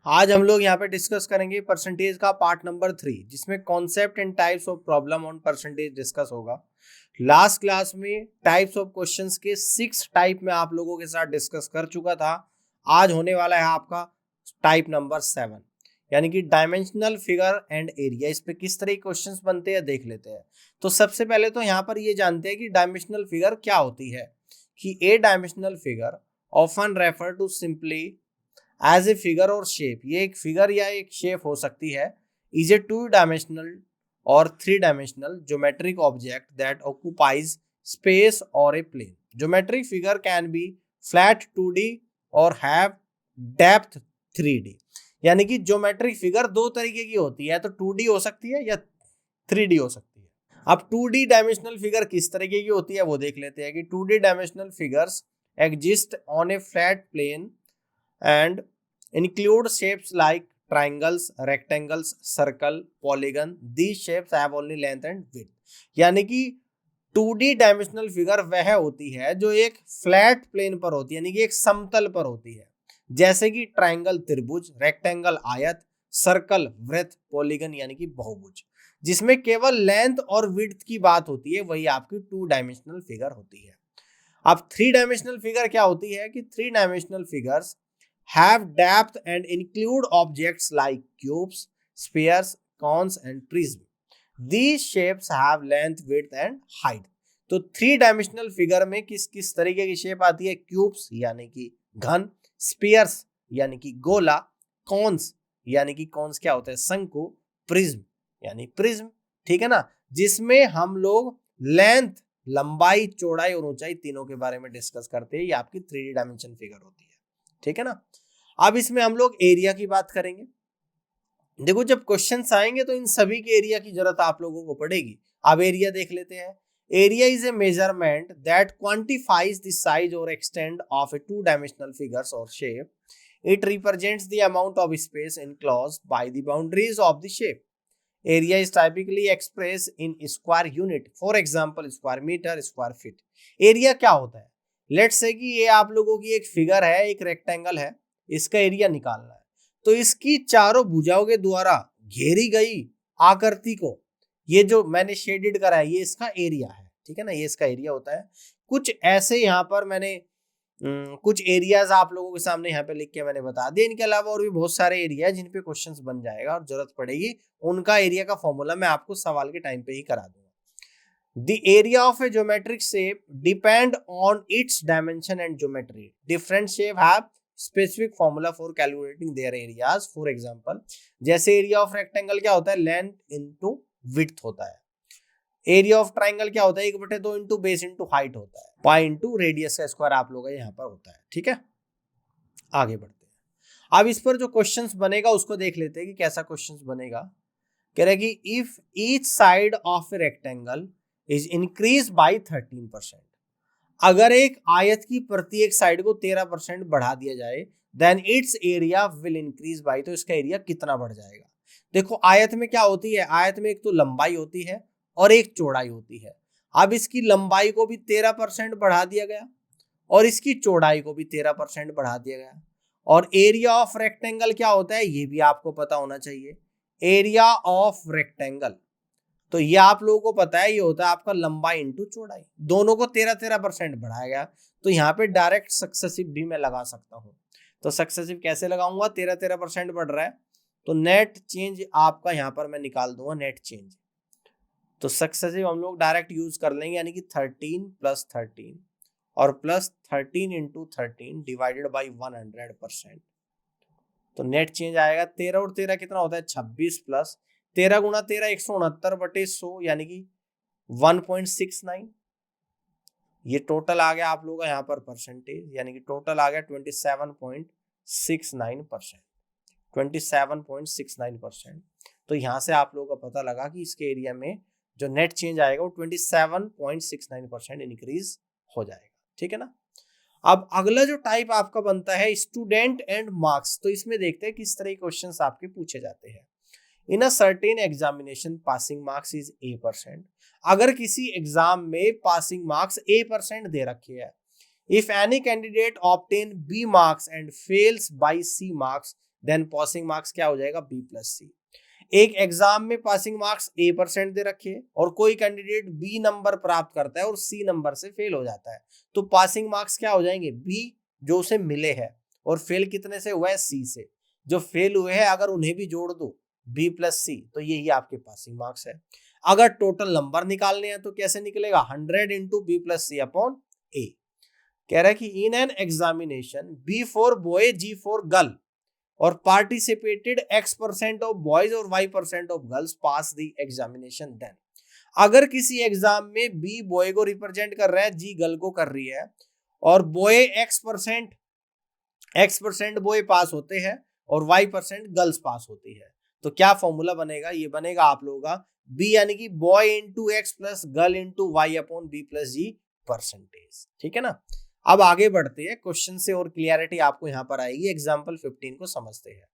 आज हम लोग यहाँ पे डिस्कस करेंगे परसेंटेज का पार्ट नंबर 3, जिसमें concept and types of problem on percentage discuss होगा। लास्ट क्लास में टाइप्स ऑफ क्वेश्चंस के 6 टाइप में आप लोगों के साथ डिस्कस कर चुका था। आज होने वाला है आपका टाइप नंबर 7, यानी कि डायमेंशनल फिगर एंड एरिया। इस पे किस तरह के क्वेश्चंस बनते हैं देख लेते हैं। तो सबसे पहले तो यहाँ पर ये जानते हैं कि डायमेंशनल फिगर क्या होती है। कि a dimensional figure often refer to simply as a figure और शेप। ये एक फिगर या एक शेप हो सकती है। इज ए 2 डायमेंशनल और 3 dimensional geometric object that occupies space और a plane. Geometric figure can be flat 2D और हैव डेप्थ 3D। यानी कि ज्योमेट्रिक फिगर दो तरीके की होती है, तो 2D हो सकती है या 3D हो सकती है। अब 2D डायमेंशनल फिगर किस तरीके की होती है वो देख लेते हैं। कि 2D dimensional figures exist on a flat plane and include shapes like triangles, rectangles, circle, polygon. These shapes have only length and width. यानी कि 2D डायमेंशनल फिगर वह होती है जो एक फ्लैट प्लेन पर होती है, यानी कि एक समतल पर होती है। जैसे कि ट्राइंगल त्रिभुज, रेक्टेंगल आयत, सर्कल वृत्त, पॉलीगन यानी कि बहुभुज, जिसमें केवल लेंथ और विड्थ की बात होती है, वही आपकी 2 डायमेंशनल फिगर होती है। अब 3 डायमेंशनल फिगर क्या होती है। कि 3 dimensional figures have depth and include objects like cubes, spheres, cones and prism. These shapes have length, width and height. तो 3 डायमेंशनल फिगर में किस किस तरीके की शेप आती है। क्यूब्स यानी कि घन, स्पीयर्स यानी कि गोला, कॉन्स यानी कि कॉन्स क्या होता है शंकु, प्रिज्म यानी प्रिज्म, ठीक है ना, जिसमें हम लोग लेंथ, लंबाई, चौड़ाई और ऊंचाई तीनों के बारे में डिस्कस करते हैं। ये आपकी 3D डायमेंशन फिगर होती है, ठीक है ना। अब इसमें हम लोग एरिया की बात करेंगे। देखो जब क्वेश्चंस आएंगे तो इन सभी के एरिया की जरूरत आप लोगों को पड़ेगी। अब एरिया देख लेते हैं। Area is a measurement that quantifies the size और extent of a 2 dimensional figures और shape. It represents the amount of space enclosed by the boundaries of the shape. Area is typically expressed in square unit, for example square meter, square feet. Area क्या होता है। Let's say कि ये आप लोगों की एक फिगर है, एक रेक्टेंगल है, इसका एरिया निकालना है। तो इसकी चारों भुजाओं के द्वारा घेरी गई आकृति को, ये जो मैंने शेडेड करा है, ये इसका एरिया है, ठीक है ना, ये इसका एरिया होता है। कुछ ऐसे यहाँ पर मैंने कुछ एरियाज आप लोगों के सामने यहाँ पे लिख के मैंने बता दिया। इनके अलावा और भी बहुत सारे एरिया है जिन पे क्वेश्चंस बन जाएगा और जरूरत पड़ेगी उनका एरिया का फॉर्मूला मैं आपको सवाल के टाइम पे ही करा दूंगा। The area of a geometric shape depend on its dimension and geometry. Different shape have specific formula for calculating their areas. For example, जैसे एरिया ऑफ रेक्टेंगल क्या होता है, लेंथ इंटू विड्थ होता है। एरिया ऑफ ट्राइंगल क्या होता है, 1/2 into base into height होता है। पाई इंटू रेडियस का स्क्वायर आप लोग यहाँ पर होता है, ठीक है। आगे बढ़ते हैं। अब इस पर जो क्वेश्चंस बनेगा उसको देख लेते हैं कि कैसा क्वेश्चंस बनेगा। कह रहा है कि if each side of a rectangle is increase by 13%, अगर एक आयत की प्रत्येक साइड को 13% बढ़ा दिया जाए, then its area will increase by, तो इसका एरिया कितना बढ़ जाएगा। देखो आयत में क्या होती है, आयत में एक तो लंबाई होती है और एक चौड़ाई होती है। अब इसकी लंबाई को भी 13% बढ़ा दिया गया और इसकी चौड़ाई को भी 13% बढ़ा दिया गया। और एरिया ऑफ रेक्टेंगल क्या होता है ये भी आपको पता होना चाहिए। एरिया ऑफ रेक्टेंगल, तो ये आप लोगों को पता है, ये होता है आपका लंबाई इंटू चौड़ाई, दोनों को 13% बढ़ाया गया। तो यहाँ पे डायरेक्ट सक्सेसिव भी मैं लगा सकता हूँ। तो सक्सेसिव कैसे लगाऊंगा, 13% बढ़ रहा है तो नेट चेंज आपका यहाँ पर मैं निकाल दूंगा, नेट चेंज। तो सक्सेसिव हम लोग डायरेक्ट यूज कर लेंगे, यानी कि 13 + 13 और प्लस 13 इंटू 13 डिवाइडेड बाई 100%। तो नेट चेंज आएगा 13 और 13 कितना होता है 26 प्लस 13 गुणा 13 169/100 यानी कि 1.69। ये टोटल आ गया आप लोगों का यहाँ पर परसेंटेज, यानी कि टोटल आ गया 27.69%। 27.69%। तो यहाँ से आप लोगों का पता लगा कि इसके एरिया में जो नेट चेंज आएगा वो 27.69% इंक्रीज हो जाएगा, ठीक है ना। अब अगला जो टाइप आपका बनता है स्टूडेंट एंड मार्क्स। तो इसमें देखते हैं किस तरह के क्वेश्चंस आपके पूछे जाते हैं। In a certain examination passing marks is A%। अगर किसी एग्जाम में पासिंग मार्क्स A% दे रखे हैं, if any candidate obtain B marks and fails by C marks, then passing marks क्या हो जाएगा B+C। एक एग्जाम में पासिंग मार्क्स A% दे रखे हैं और कोई कैंडिडेट B नंबर प्राप्त करता है और C नंबर से फेल हो जाता है, तो पासिंग मार्क्स क्या हो जाएंगे B जो उसे मिले हैं, और फेल कितने से हुआ है C से। जो फेल हुए हैं अगर उन्हें भी जोड़ दो B+C तो यही आपके पासिंग मार्क्स है। अगर टोटल नंबर निकालने हैं तो कैसे निकलेगा 100 इंटू B+C अपॉन A। कह रहा है कि in an examination B for boy G for girl और participated X% of boys और Y% of girls pass the examination then। अगर किसी एग्जाम में B बॉय को रिप्रेजेंट कर रहा है, G गर्ल को कर रही है, और बॉय X% बॉय पास होते हैं और Y% गर्ल्स पास होती है, तो क्या फॉर्मूला बनेगा, ये बनेगा आप लोगों का B यानी कि boy into x plus girl into y upon B+G percentage. ठीक है ना। अब आगे बढ़ते हैं क्वेश्चन से और क्लियरिटी आपको यहाँ पर आएगी। एग्जाम्पल 15 को समझते हैं।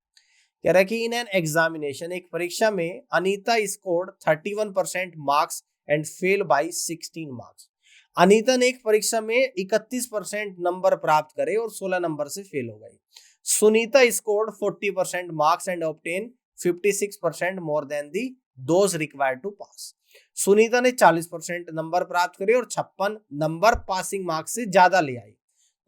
कह रहा है कि इन एन एग्जामिनेशन एक परीक्षा में Anita scored 31% marks and fail by 16 marks. Anita ने एक परीक्षा में 31% नंबर प्राप्त करे और 16 नंबर से फेल हो गई। Sunita scored 40% marks and obtain 56% more than the those required to pass. Sunita ने 40% नंबर प्राप्त करे और 56 नंबर पासिंग मार्क्स से ज्यादा ले आई।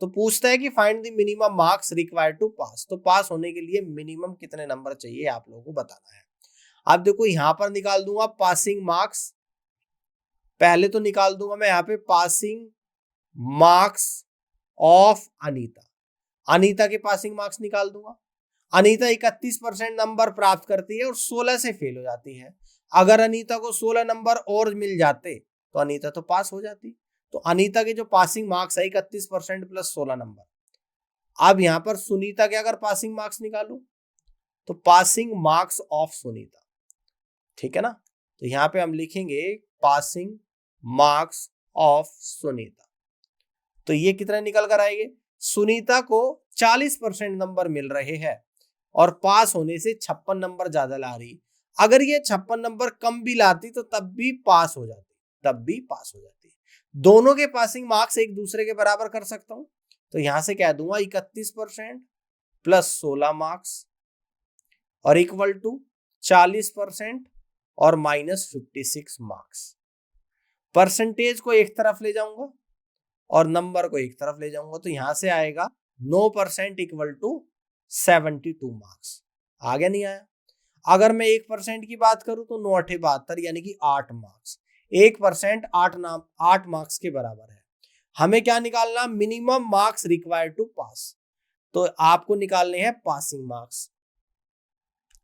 तो पूछता है कि find the minimum marks required to pass. तो पास होने के लिए मिनिमम कितने नंबर चाहिए आप लोगों को बताना है। अब देखो यहां पर निकाल दूंगा पासिंग मार्क्स। पहले तो निकाल दूंगा मैं यहाँ पे passing marks of Anita. Anita के पासिंग मार्क्स निकाल दूंगा। अनीता 31% नंबर प्राप्त करती है और 16 से फेल हो जाती है। अगर अनीता को 16 नंबर और मिल जाते तो अनीता तो पास हो जाती। तो अनीता के जो पासिंग मार्क्स है 31% प्लस 16 नंबर। अब यहां पर सुनीता के अगर पासिंग मार्क्स निकालू तो पासिंग मार्क्स ऑफ सुनीता। ठीक है ना। तो यहां पे हम लिखेंगे पासिंग मार्क्स ऑफ सुनीता। तो ये कितने निकल कर आएंगे, सुनीता को 40% नंबर मिल रहे हैं और पास होने से 56 नंबर ज्यादा ला रही। अगर ये 56 नंबर कम भी लाती तो तब भी पास हो जाती। दोनों के पासिंग मार्क्स एक दूसरे के बराबर कर सकता हूं, तो यहां से कह दूंगा 31% प्लस 16 मार्क्स और इक्वल टू 40% और माइनस 56 मार्क्स। परसेंटेज को एक तरफ ले जाऊंगा और नंबर को एक तरफ ले जाऊंगा, तो यहां से आएगा 9% इक्वल टू 72 मार्क्स। आगे नहीं आया। अगर मैं 1% की बात करूं तो 9 8 72 यानी कि 8 मार्क्स। 1% 8 मार्क्स के बराबर है। हमें क्या निकालना, minimum marks required to pass. तो आपको निकालने हैं पासिंग मार्क्स।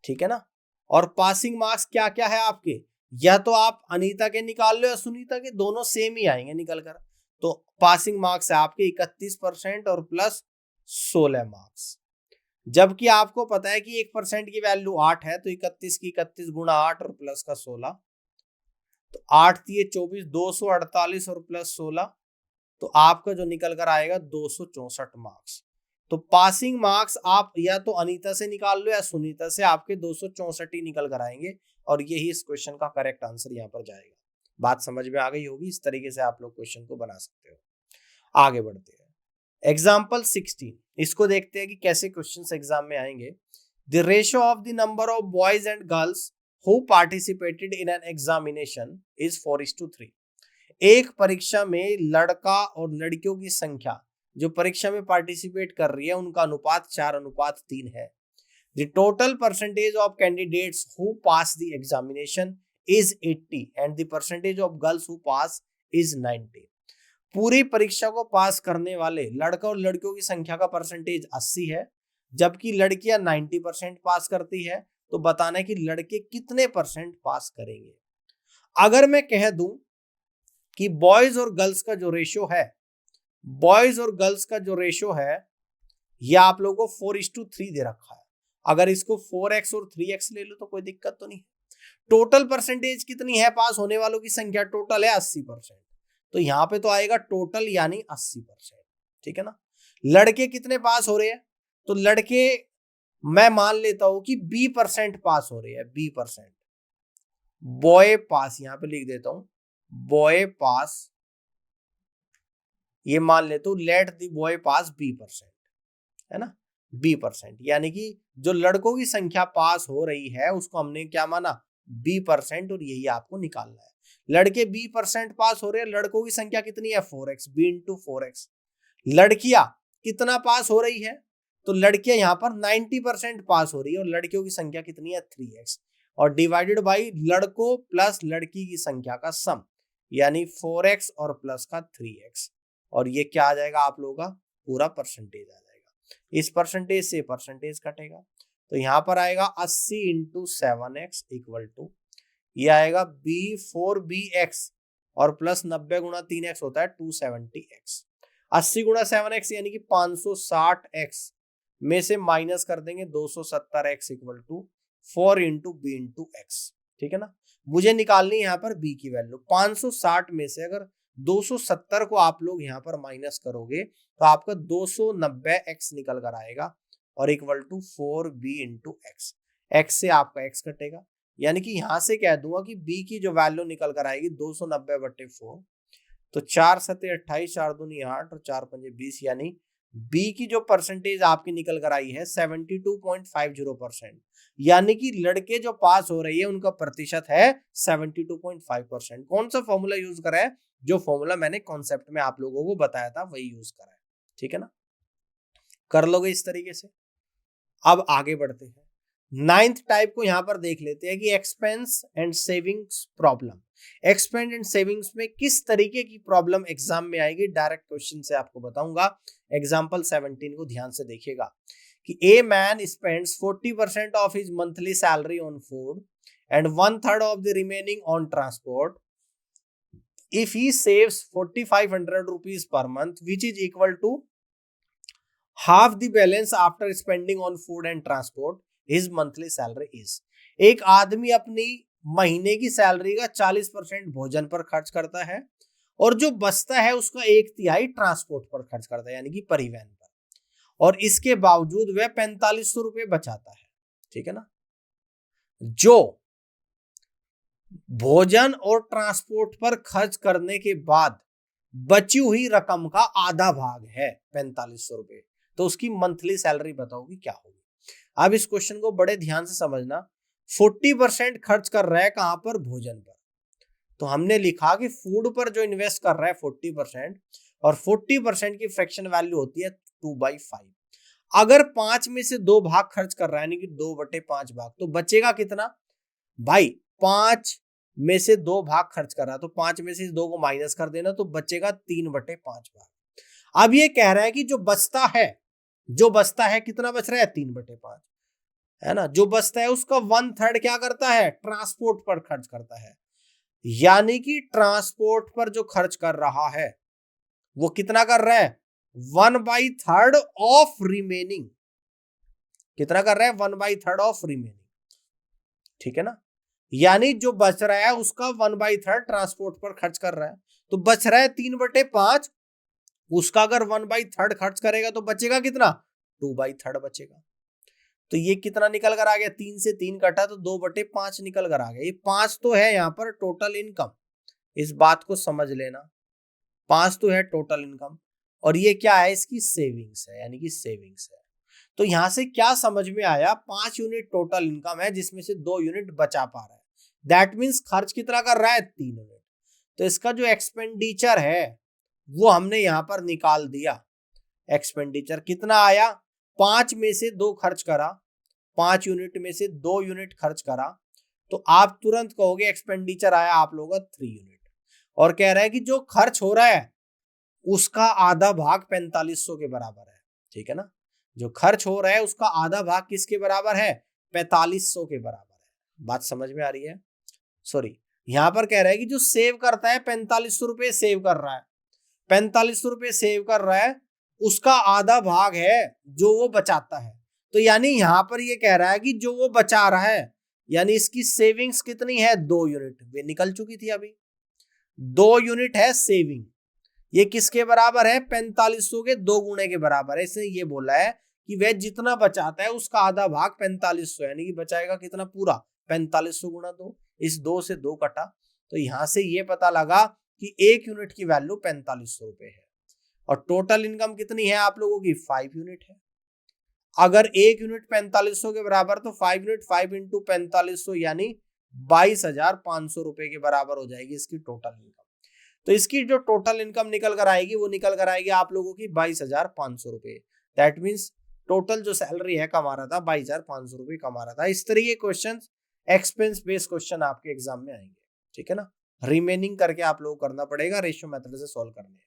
ठीक है ना। और पासिंग मार्क्स क्या क्या है आपके, या तो आप अनीता के निकाल लो या सुनीता के, दोनों सेम ही आएंगे निकल कर। तो पासिंग मार्क्स है आपके 31% और प्लस 16 मार्क्स। जबकि आपको पता है कि 1% की वैल्यू 8 है, तो 31 की 31 गुणा 8 और प्लस का 16, तो 8 दिए 24, 248 और प्लस 16, तो आपका जो निकल कर आएगा 264 मार्क्स। तो पासिंग मार्क्स आप या तो अनीता से निकाल लो या सुनीता से, आपके 264 ही निकल कर आएंगे और यही इस क्वेश्चन का करेक्ट आंसर यहाँ पर जाएगा। बात समझ में आ गई होगी। इस तरीके से आप लोग क्वेश्चन को बना सकते हो। आगे बढ़ते हैं। एग्जाम्पल 16, इसको देखते हैं कि कैसे क्वेश्चन एग्जाम में आएंगे। The ratio of the number of boys and girls who participated in an examination is 4:3। एक परीक्षा में लड़का और लड़कियों की संख्या जो परीक्षा में पार्टिसिपेट कर रही है उनका अनुपात 4:3 है। The total percentage of candidates who pass the examination is 80 and the percentage of girls who pass is 90। पूरी परीक्षा को पास करने वाले लड़का और लड़कियों की संख्या का परसेंटेज 80 है, जबकि लड़कियां 90% पास करती है। तो बताना है कि लड़के कितने परसेंट पास करेंगे। अगर मैं कह दूं कि बॉयज और गर्ल्स का जो रेशियो है, यह आप लोगों को 4:3 दे रखा है। अगर इसको 4x और 3x ले लो तो कोई दिक्कत तो नहीं। टोटल परसेंटेज कितनी है पास होने वालों की संख्या, टोटल है 80%, तो यहां पे तो आएगा टोटल यानी 80%। ठीक है ना। लड़के कितने पास हो रहे हैं, तो लड़के मैं मान लेता हूं कि B% पास हो रहे हैं, B%। बॉय पास यहां पे लिख देता हूं, बॉय पास, ये मान लेता हूं let the boy pass B%, है ना। B%, यानी कि जो लड़कों की संख्या पास हो रही है उसको हमने क्या माना, B%, और यही आपको निकालना है। लड़के B% पास हो रहे हैं, लड़कों की संख्या कितनी है 4x, B इंटू 4x। लड़कियां कितना पास हो रही है, तो लड़कियां यहाँ पर 90% पास हो रही है और लड़कियों की संख्या कितनी है 3x, और डिवाइडेड बाई लड़कों प्लस लड़की की संख्या का सम, यानी 4x और प्लस का 3x, और ये क्या आ जाएगा आप लोगों का पूरा परसेंटेज आ जाएगा। इस परसेंटेज से परसेंटेज कटेगा, तो यहाँ पर आएगा 80 इंटू 7x इक्वल टू, ये आएगा B4BX और प्लस 90 गुणा 3x होता है 270x। 80 गुणा 7x यानी कि 560x में से माइनस कर देंगे 270x equal to 4 into b into x. ठीक है ना, मुझे निकालनी है यहाँ पर b की वैल्यू। 560 में से अगर 270 को आप लोग यहाँ पर माइनस करोगे तो आपका 290x निकल कर आएगा और equal to 4b into x. X से आपका x कटेगा, यानी कि यहां से कह दूंगा कि b की जो वैल्यू निकल कर आएगी 290/4, तो 4 सत्ते 28, 4 दूनी 8 और 4 पंजे 20, यानी b की जो परसेंटेज आपकी निकल कर आई है 72.50%, यानी कि लड़के जो पास हो रही है उनका प्रतिशत है 72.5%। कौन सा फॉर्मूला यूज करा है, जो फॉर्मूला मैंने कॉन्सेप्ट में आप लोगों को बताया था वही यूज करा है। ठीक है ना, कर लोगे इस तरीके से। अब आगे बढ़ते हैं, 9th टाइप को यहां पर देख लेते हैं कि expense and savings problem. Expense and savings में किस तरीके की प्रॉब्लम एग्जाम में आएगी, डायरेक्ट क्वेश्चन से आपको बताऊंगा। एग्जांपल 17 को ध्यान से देखिएगा कि a man spends 40% of his monthly salary on food and 1/3 of the remaining on transport. If he saves 4500 rupees per month, which is equal to half the balance after spending on food and transport, his monthly salary is। एक आदमी अपनी महीने की salary का 40% भोजन पर खर्च करता है और जो बचता है उसका 1/3 ट्रांसपोर्ट पर खर्च करता है, यानी कि परिवहन पर, और इसके बावजूद वह 4500 रुपए बचाता है। ठीक है ना, जो भोजन और ट्रांसपोर्ट पर खर्च करने के बाद बची हुई रकम का आधा भाग है 4500 रुपए, तो उसकी मंथली सैलरी बताओगी क्या होगी। अब इस क्वेश्चन को बड़े ध्यान से समझना। 40% खर्च कर रहा है कहां पर, भोजन पर, तो हमने लिखा कि फूड पर जो इन्वेस्ट कर रहा है 40%, और 40% की फ्रैक्शन वैल्यू होती है 2/5। अगर 5 में से 2 भाग खर्च कर रहा है, यानी कि 2/5 भाग, तो बचेगा कितना भाई, 5 में से 2 भाग खर्च कर रहा है, तो 5 में से 2 को माइनस कर देना, तो बचेगा 3/5 भाग। अब ये कह रहा है कि जो बचता है कितना बच रहा है, 3/5, है ना। जो बचता है उसका 1/3 क्या करता है, ट्रांसपोर्ट पर खर्च करता है, यानी कि ट्रांसपोर्ट पर जो खर्च कर रहा है वो कितना कर रहा है, 1/3 ऑफ रिमेनिंग। कितना कर रहा है, 1/3 ऑफ रिमेनिंग। ठीक है ना, यानी जो बच रहा है उसका 1/3 ट्रांसपोर्ट पर खर्च कर रहा है, तो बच रहा है 3/5। उसका अगर 1/3 खर्च करेगा तो बचेगा कितना, 2/3 बचेगा। तो ये कितना निकल कर आ गया, 3 से 3 कटा तो 2/5 निकल कर आ गया। ये 5 तो है यहाँ पर टोटल इनकम, इस बात को समझ लेना, 5 तो है टोटल इनकम, और ये क्या है, इसकी सेविंग्स है, यानी कि सेविंग्स है। तो यहां से क्या समझ में आया, 5 यूनिट टोटल इनकम है जिसमें से 2 यूनिट बचा पा रहा है, दैट मीन्स खर्च कितना कर रहा है, 3 यूनिट। तो इसका जो एक्सपेंडिचर है वो हमने यहां पर निकाल दिया। एक्सपेंडिचर कितना आया, 5 में से 2 खर्च करा, 5 यूनिट में से 2 यूनिट खर्च करा, तो आप तुरंत कहोगे एक्सपेंडिचर आया आप लोगों का 3 यूनिट। और कह रहा है कि जो खर्च हो रहा है उसका आधा भाग 4500 के बराबर है। ठीक है ना, जो खर्च हो रहा है उसका आधा भाग किसके बराबर है, 4500 के बराबर है। बात समझ में आ रही है। सॉरी, यहां पर कह रहा है कि जो सेव करता है 4500 रुपए सेव कर रहा है, 4500 रुपए सेव कर रहा है, उसका आधा भाग है जो वो बचाता है। तो यानी यहां पर ये कह रहा है कि जो वो बचा रहा है, यानी इसकी सेविंग्स कितनी है, 2 यूनिट। वे निकल चुकी थी अभी, 2 यूनिट है सेविंग। ये किसके बराबर है, 4500 के 2 गुणे के बराबर है। इसने ये बोला है कि वह जितना बचाता है उसका आधा भाग 4500, यानी कि बचाएगा कितना, पूरा 4500 गुणा 2। इस 2 से 2 कटा, तो यहां से ये पता लगा कि 1 यूनिट की वैल्यू 4500 रुपए है, और टोटल इनकम कितनी है आप लोगों की, 5 यूनिट है। अगर 1 यूनिट 4500 के बराबर तो 5 यूनिट 5 इंटू 4500 यानी 22,500 रुपए के बराबर हो जाएगी इसकी टोटल इनकम। तो इसकी जो टोटल इनकम निकल कर आएगी वो निकल कर आएगी आप लोगों की 22,500 रुपए। दैट मीन्स टोटल जो सैलरी है कमा रहा था 22,500 रुपए कमा रहा था। इस तरीके के क्वेश्चन एक्सपेंस बेस्ड क्वेश्चन आपके एग्जाम में आएंगे, ठीक है ना। रिमेनिंग करके आप लोगों को करना पड़ेगा, रेशियो मेथड से सॉल्व करने हैं।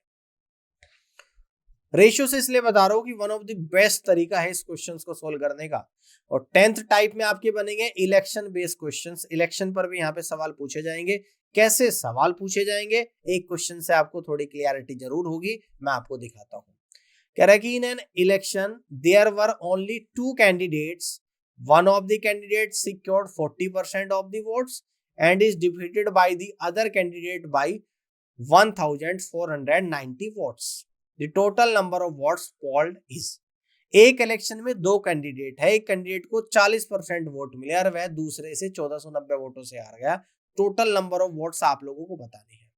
रेशियो से इसलिए बता रहा हूं कि वन ऑफ द बेस्ट तरीका है इस क्वेश्चन को सोल्व करने का। और 10th टाइप में आपके बनेंगे इलेक्शन बेस्ड क्वेश्चंस। इलेक्शन पर भी यहाँ पे सवाल पूछे जाएंगे। कैसे सवाल पूछे जाएंगे, एक क्वेश्चन से आपको थोड़ी क्लियरिटी जरूर होगी, मैं आपको दिखाता हूँ। कह रहा है कि in an election there were only 2 candidates, one of the candidate secured 40% of the votes and is defeated by the other candidate by 1490 votes. The total number of votes polled is। एक election में 2 candidate है, एक candidate को 40% vote मिले और वह दूसरे से 1490 वोटों से हार गया। टोटल नंबर ऑफ वोट्स आप लोगों को बताने हैं।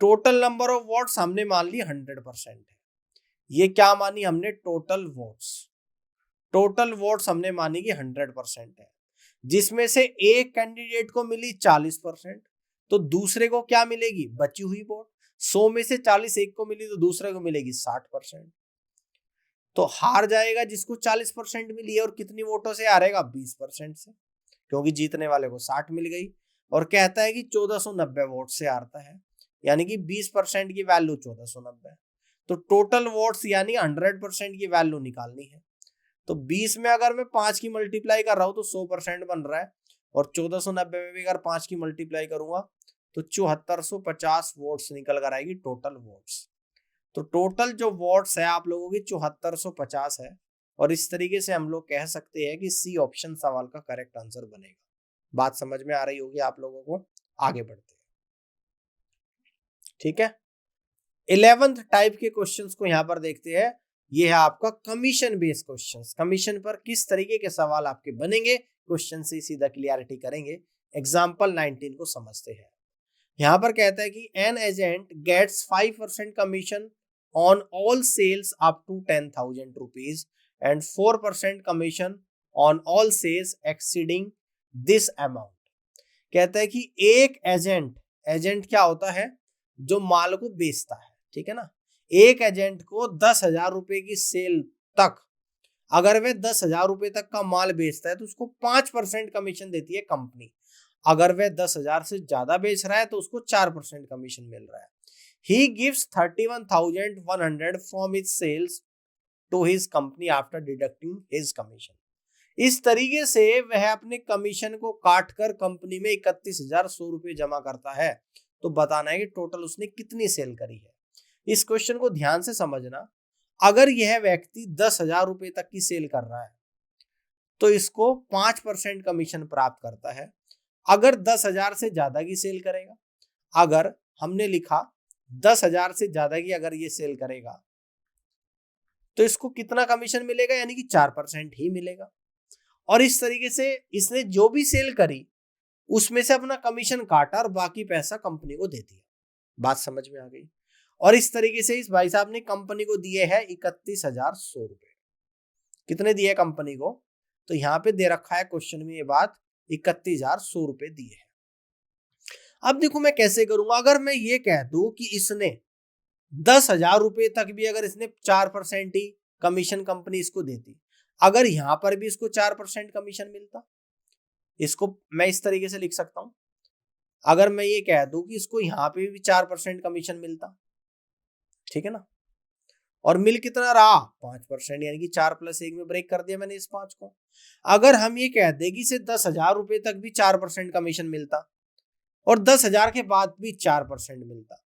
टोटल नंबर ऑफ वोट्स हमने मान ली 100% है। ये क्या मानी हमने, टोटल वोट्स। टोटल वोट्स हमने मानी कि 100% है, जिसमें से एक कैंडिडेट को मिली 40%, तो दूसरे को क्या मिलेगी, बची हुई वोट। 100 में से 40 एक को मिली तो दूसरे को मिलेगी 60%। तो हार जाएगा जिसको 40% मिली है, और कितनी वोटों से हारेगा, 20% से, क्योंकि जीतने वाले को 60 मिल गई। और कहता है कि 1490 वोट से हारता है, यानी कि 20% की वैल्यू 1490। तो टोटल वोट्स यानी 100% की वैल्यू निकालनी है। तो 20 में अगर मैं 5 की मल्टीप्लाई कर रहा हूं तो 100% बन रहा है, और 1490 में भी अगर 5 की मल्टीप्लाई करूंगा तो 7450 वोट्स निकल कर आएगी टोटल वोट्स। तो टोटल जो वोट्स है आप लोगों की 7450 है, और इस तरीके से हम लोग कह सकते हैं कि सी ऑप्शन सवाल का करेक्ट आंसर बनेगा। बात समझ में आ रही होगी आप लोगों को। आगे बढ़ते हैं, ठीक है। 11th टाइप के क्वेश्चंस को यहां पर देखते हैं। ये है आपका कमीशन बेस्ड क्वेश्चंस। कमीशन पर किस तरीके के सवाल आपके बनेंगे, क्वेश्चन से सीधा क्लियरिटी करेंगे। एग्जाम्पल 19 को समझते हैं। यहां पर कहता है कि an agent gets 5% commission on all sales up to 10,000 rupees and 4% commission on all sales exceeding this amount. कहता है कि एक एजेंट, एजेंट क्या होता है, जो माल को बेचता है, ठीक है ना। एक एजेंट को 10,000 रुपए की सेल तक, अगर वह 10,000 रुपए तक का माल बेचता है तो उसको 5% कमीशन देती है कंपनी। अगर वह 10,000 से ज्यादा बेच रहा है तो उसको 4% कमीशन मिल रहा है। He gives 31,100 from his sales to his company after deducting his commission। इस तरीके से वह अपने कमीशन को काटकर कंपनी में 31,100 रुपए जमा करता है। तो बताना है कि टोटल उसने कितनी सेल करी है। इस क्वेश्चन को ध्यान से समझना। अगर यह व्यक्ति 10,000 रुपए तक की सेल कर रहा है तो इसको 5% कमीशन प्राप्त करता है। अगर 10,000 से ज्यादा की सेल करेगा, अगर हमने लिखा 10,000 से ज्यादा की अगर ये सेल करेगा तो इसको कितना कमीशन मिलेगा, यानी कि 4% ही मिलेगा। और इस तरीके से इसने जो भी सेल करी उसमें से अपना कमीशन काटा और बाकी पैसा कंपनी को दे दिया। बात समझ में आ गई। और इस तरीके से इस भाई साहब ने कंपनी को दिए है 31,100 रुपए। कितने दिए कंपनी को, तो यहाँ पे दे रखा है क्वेश्चन में ये बात, 31,100 रुपए दिए हैं। अब देखो मैं कैसे करूंगा। अगर मैं ये कह दूं कि इसने 10,000 रुपए तक भी अगर इसने 4% ही कमीशन कंपनी इसको देती, अगर यहां पर भी इसको 4% कमीशन मिलता, इसको मैं इस तरीके से लिख सकता हूं। अगर मैं ये कह दूं कि इसको यहां पे भी 4% कमीशन मिलता, ठीक है ना, और मिल कितना रहा 5%, यानी कि 4 + 1 में ब्रेक कर दिया मैंने इस 5 को। अगर हम ये कह दें कि इसे 10,000 रुपए तक भी 4% कमीशन मिलता और 10,000 के बाद भी 4% मिलता,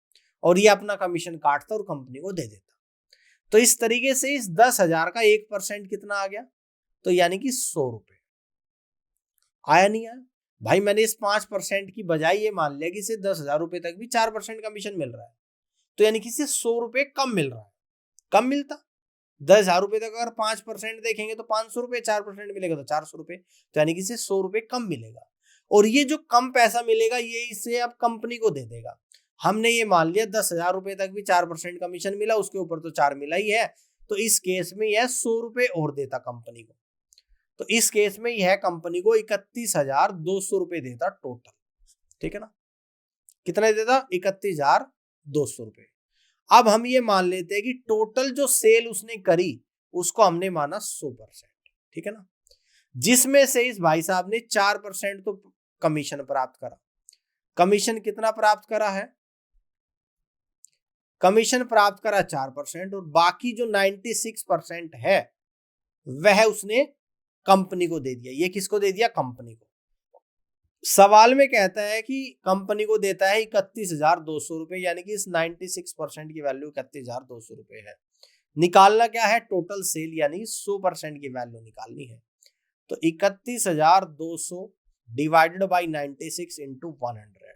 और ये अपना कमीशन काटता और कंपनी को दे देता, तो इस तरीके से इस 10,000 का 1% कितना आ गया, तो यानी कि 100 रुपए आया। नहीं आया भाई, मैंने इस 5% की बजाय ये मान लिया कि इसे 10,000 रुपए तक भी 4% कमीशन मिल रहा है, तो यानी कि इसे 100 रुपए कम मिल रहा है। कम मिलता 10,000 रुपए तक अगर 5% देखेंगे तो 500 रुपए, 4% मिलेगा तो 400 रुपए, तो यानी कि इसे 100 रुपए कम मिलेगा। और ये जो कम पैसा मिलेगा ये इसे अब कंपनी को दे देगा। हमने ये मान लिया 10,000 रुपए तक भी 4% कमीशन मिला, उसके ऊपर तो 4 मिला ही है, तो इस केस में यह 100 रुपए और देता कंपनी को। तो इस केस में यह कंपनी को 31,200 रुपए देता टोटल, ठीक है ना। कितना देता? 31,200 रुपए। अब हम ये मान लेते हैं कि टोटल जो सेल उसने करी उसको हमने माना 100%, ठीक है ना, जिसमें से इस भाई साहब ने 4% तो कमीशन प्राप्त करा। कमीशन कितना प्राप्त करा है? कमीशन प्राप्त करा 4%, और बाकी जो 96% है वह उसने कंपनी को दे दिया। ये किसको दे दिया? कंपनी को। सवाल में कहता है कि कंपनी को देता है 31,200 रुपए, यानी कि इस 96% की वैल्यू 31,200 रुपए है। निकालना क्या है? टोटल सेल, यानी 100% की वैल्यू निकालनी है। तो 31,200 डिवाइडेड बाई 96 इंटू 100,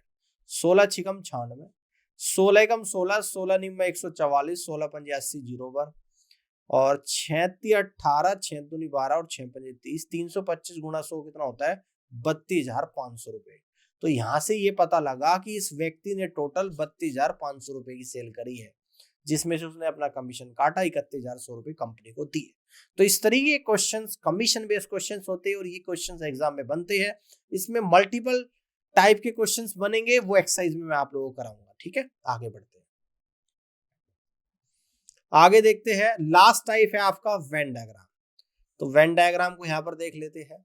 16 छिकम 96, 16 एकम 16, 16 निम 144, 16 पंजे 80 जीरो बार, और 36 18, 6 दूनी 12 और 6 पंजे 30, 325 गुणा 100 कितना होता है? 32,500 रुपए। तो यहां से ये पता लगा कि इस व्यक्ति ने टोटल 32,500 रुपए की सेल करी है, जिसमें से उसने अपना कमीशन काटा, 31,100 रुपए कंपनी को दिए। तो इस तरीके के क्वेश्चंस कमीशन बेस्ड क्वेश्चंस होते हैं और ये क्वेश्चंस एग्जाम में बनते हैं। इसमें मल्टीपल टाइप के क्वेश्चंस बनेंगे, वो एक्सरसाइज में मैं आप लोगों को कराऊंगा, ठीक है। आगे बढ़ते हैं, आगे देखते हैं। लास्ट टाइप है आपका वेन डायग्राम। तो वेन डायग्राम को यहां पर देख लेते हैं।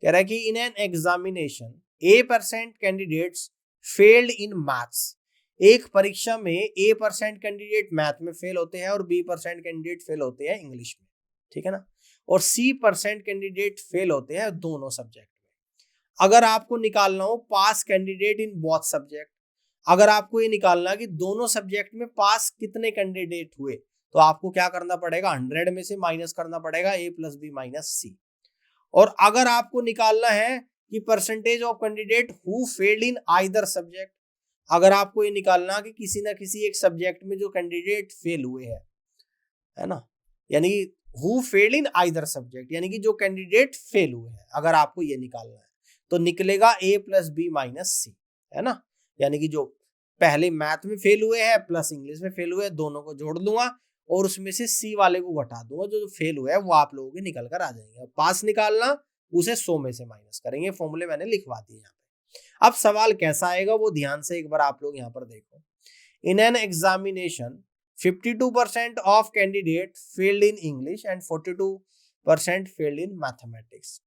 कह रहा है कि in an examination A% candidates failed in maths. एक परीक्षा में A% कैंडिडेट मैथ में फेल होते हैं और B% कैंडिडेट फेल होते हैं इंग्लिश में, ठीक है ना, और C% कैंडिडेट फेल होते हैं दोनों सब्जेक्ट में। अगर आपको निकालना हो पास कैंडिडेट इन बोथ सब्जेक्ट, अगर आपको ये निकालना कि दोनों सब्जेक्ट में पास कितने कैंडिडेट हुए, तो आपको क्या करना पड़ेगा? 100 में से माइनस करना पड़ेगा A + B - C। और अगर आपको निकालना है कि percentage of candidate who failed in either subject, अगर आपको ये निकालना कि किसी ना किसी एक सब्जेक्ट में जो कैंडिडेट फेल हुए हैं, है ना, यानी who failed in either subject, यानी कि जो कैंडिडेट फेल हुए हैं, अगर आपको ये निकालना है तो निकलेगा A + B - C, है ना, यानी कि जो पहले मैथ में फेल हुए हैं प्लस इंग्लिश में फेल हुए हैं, दोनों को जोड़ दूंगा और उसमें से C वाले को घटा दूंगा, जो फेल हुआ है वो आप लोगों के निकल कर आ जाएंगे। पास निकालना, उसे 100 में से माइनस करेंगे। फॉर्मूले मैंने लिखवा दिए यहाँ पे। अब सवाल कैसा आएगा वो ध्यान से एक बार आप लोग यहाँ पर देखो। In an examination 52% of candidate failed in English and 42% failed in mathematics.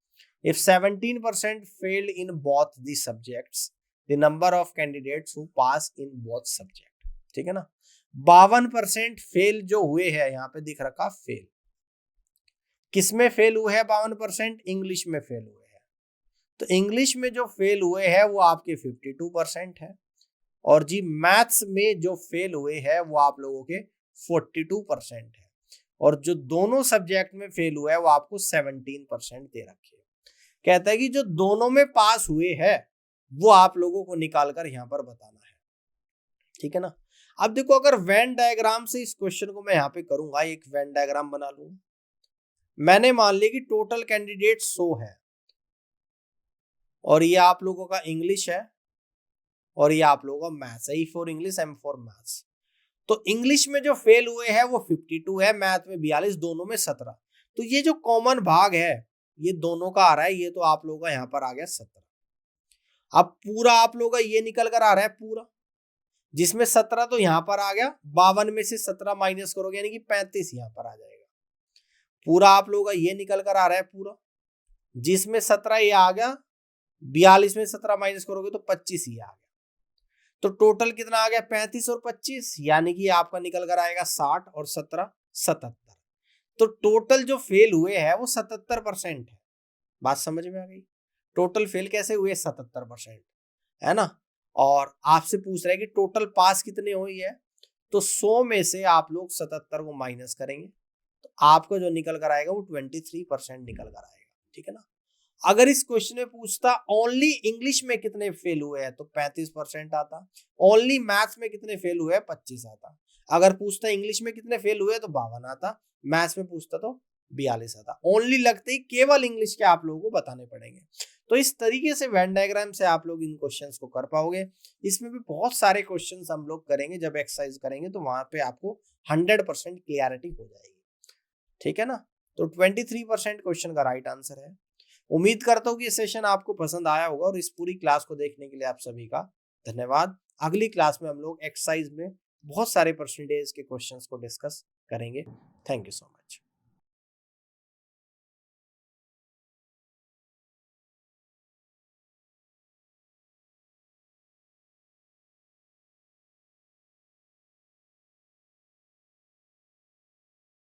If 17% failed in both the subjects, the number of candidates who pass in both subject, ठीक है ना। 52% फेल जो हुए हैं, यहाँ पे दिख रखा फेल, किसमें फेल हुए हैं? 52% इंग्लिश में फेल हुए हैं। तो इंग्लिश में जो फेल हुए हैं वो आपके 52% है, और जी मैथ्स में जो फेल हुए हैं वो आप लोगों के 42% है, और जो दोनों सब्जेक्ट में फेल हुआ है वो आपको 17% दे रखे हैं। कहता है कि जो दोनों में पास हुए हैं वो आप लोगों को निकालकर यहाँ पर बताना है, ठीक है ना। अब देखो, अगर वेन डायग्राम से इस क्वेश्चन को मैं यहाँ पे करूंगा, एक वेन डायग्राम बना लूंगा। मैंने मान लिया कि टोटल कैंडिडेट 100 है, और ये आप लोगों का इंग्लिश है और ये आप लोगों का मैथ्स है। E for English, M for maths. तो इंग्लिश में जो फेल हुए हैं वो 52 है, मैथ में 42, दोनों में 17। तो ये जो कॉमन भाग है ये दोनों का आ रहा है, ये तो आप लोगों का यहाँ पर आ गया 17। अब पूरा आप लोगों का ये निकल कर आ रहा है पूरा, जिसमें 17 तो यहाँ पर आ गया, 52 में से 17 माइनस करोगे यानी कि 35 यहाँ पर आ जाएगा। पूरा आप लोगों का ये निकल कर आ रहा है पूरा, जिसमें 17 ये आ गया, 42 में 17 माइनस करोगे तो 25 ही आ गया। तो टोटल कितना आ गया? 35 और 25, यानी कि आपका निकल कर आएगा 60 और 17 77। तो टोटल जो फेल हुए हैं वो 77% है। बात समझ में आ गई? टोटल फेल कैसे हुए? 77%, है ना। और आपसे पूछ रहा है कि टोटल पास कितने हुई है, तो 100 में से आप लोग 77 को माइनस करेंगे, तो आपका जो निकल कर आएगा वो 23% निकल कर आएगा, ठीक है ना। अगर इस क्वेश्चन में पूछता ओनली इंग्लिश में कितने फेल हुए हैं तो 35% आता, ओनली मैथ्स में कितने फेल हुए हैं 25 आता, अगर पूछता इंग्लिश में कितने फेल हुए तो 52 आता, मैथ्स में पूछता तो 42 आता। ओनली लगते ही केवल इंग्लिश के आप लोगों को बताने पड़ेंगे। तो इस तरीके से वेन डायग्राम से आप लोग इन क्वेश्चंस को कर पाओगे। इसमें भी बहुत सारे क्वेश्चंस हम लोग करेंगे, जब एक्सरसाइज करेंगे तो वहां पे आपको 100% क्लियरिटी हो जाएगी। ठीक है ना। तो 23% क्वेश्चन का राइट आंसर है। उम्मीद करता हूँ कि ये सेशन आपको पसंद आया होगा और इस पूरी क्लास को देखने के लिए आप सभी का धन्यवाद। अगली क्लास में हम लोग एक्सरसाइज में बहुत सारे परसेंटेज के क्वेश्चंस को डिस्कस करेंगे। Thank you so much.